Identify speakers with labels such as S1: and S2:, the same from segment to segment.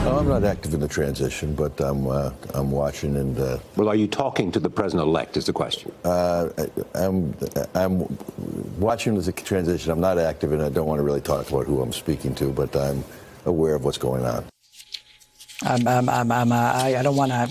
S1: No, I'm not active in the transition, but I'm watching and.
S2: Well, are you talking to the president-elect? Is the question.
S1: I'm watching the transition. I'm not active, and I don't want to really talk about who I'm speaking to, but I'm aware of what's going on.
S3: I don't want to.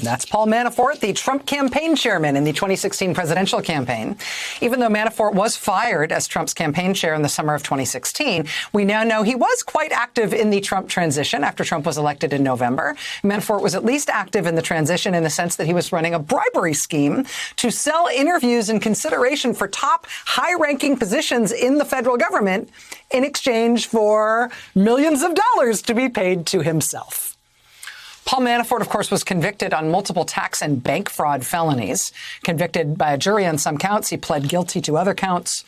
S3: That's Paul Manafort, the Trump campaign chairman in the 2016 presidential campaign. Even though Manafort was fired as Trump's campaign chair in the summer of 2016, we now know he was quite active in the Trump transition after Trump was elected in November. Manafort was at least active in the transition in the sense that he was running a bribery scheme to sell interviews in consideration for top high-ranking positions in the federal government in exchange for millions of dollars to be paid to himself. Paul Manafort, of course, was convicted on multiple tax and bank fraud felonies. Convicted by a jury on some counts, he pled guilty to other counts.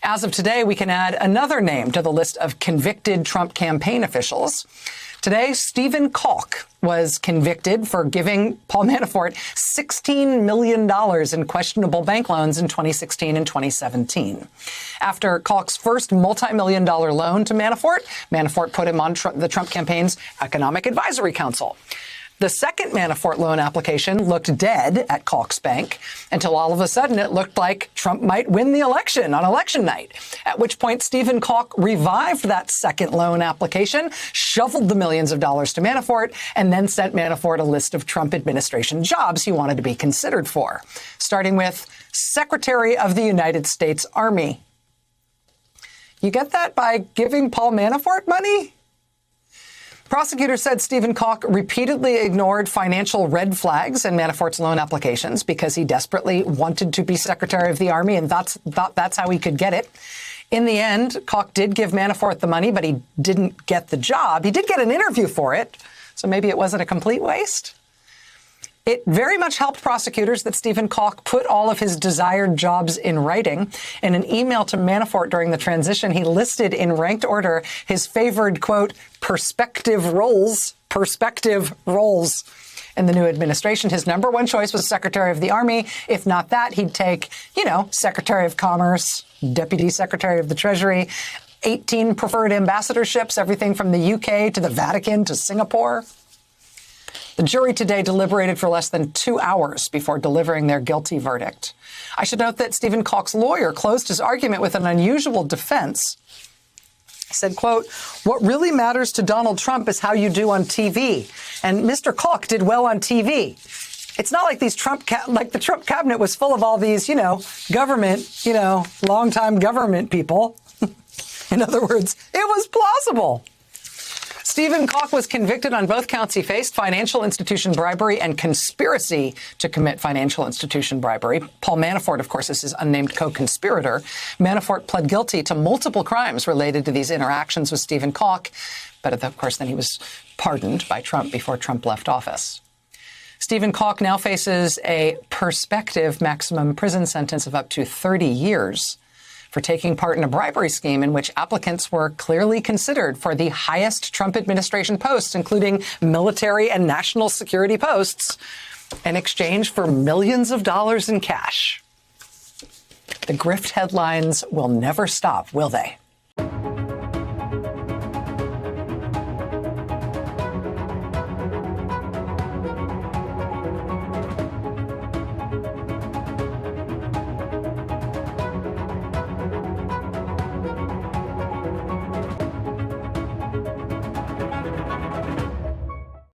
S3: As of today, we can add another name to the list of convicted Trump campaign officials. Today, Stephen Calk was convicted for giving Paul Manafort $16 million in questionable bank loans in 2016 and 2017. After Calk's first multi-million-dollar loan to Manafort, Manafort put him on the Trump campaign's Economic Advisory Council. The second Manafort loan application looked dead at Calk's bank until all of a sudden it looked like Trump might win the election on election night, at which point Stephen Calk revived that second loan application, shoveled the millions of dollars to Manafort, and then sent Manafort a list of Trump administration jobs he wanted to be considered for, starting with Secretary of the United States Army. You get that by giving Paul Manafort money? Prosecutors said Stephen Calk repeatedly ignored financial red flags in Manafort's loan applications because he desperately wanted to be Secretary of the Army and thought that's how he could get it. In the end, Calk did give Manafort the money, but he didn't get the job. He did get an interview for it, so maybe it wasn't a complete waste. It very much helped prosecutors that Stephen Calk put all of his desired jobs in writing. In an email to Manafort during the transition, he listed in ranked order his favored, quote, prospective roles in the new administration. His number one choice was Secretary of the Army. If not that, he'd take, Secretary of Commerce, Deputy Secretary of the Treasury, 18 preferred ambassadorships, everything from the UK to the Vatican to Singapore. The jury today deliberated for less than 2 hours before delivering their guilty verdict. I should note that Stephen Calk's lawyer closed his argument with an unusual defense. He said, quote, what really matters to Donald Trump is how you do on TV. And Mr. Calk did well on TV. It's not like the Trump cabinet was full of all these, government, longtime government people. In other words, it was plausible. Stephen Calk was convicted on both counts he faced, financial institution bribery and conspiracy to commit financial institution bribery. Paul Manafort, of course, is his unnamed co-conspirator. Manafort pled guilty to multiple crimes related to these interactions with Stephen Calk, but of course then he was pardoned by Trump before Trump left office. Stephen Calk now faces a prospective maximum prison sentence of up to 30 years. For taking part in a bribery scheme in which applicants were clearly considered for the highest Trump administration posts, including military and national security posts, in exchange for millions of dollars in cash. The grift headlines will never stop, will they?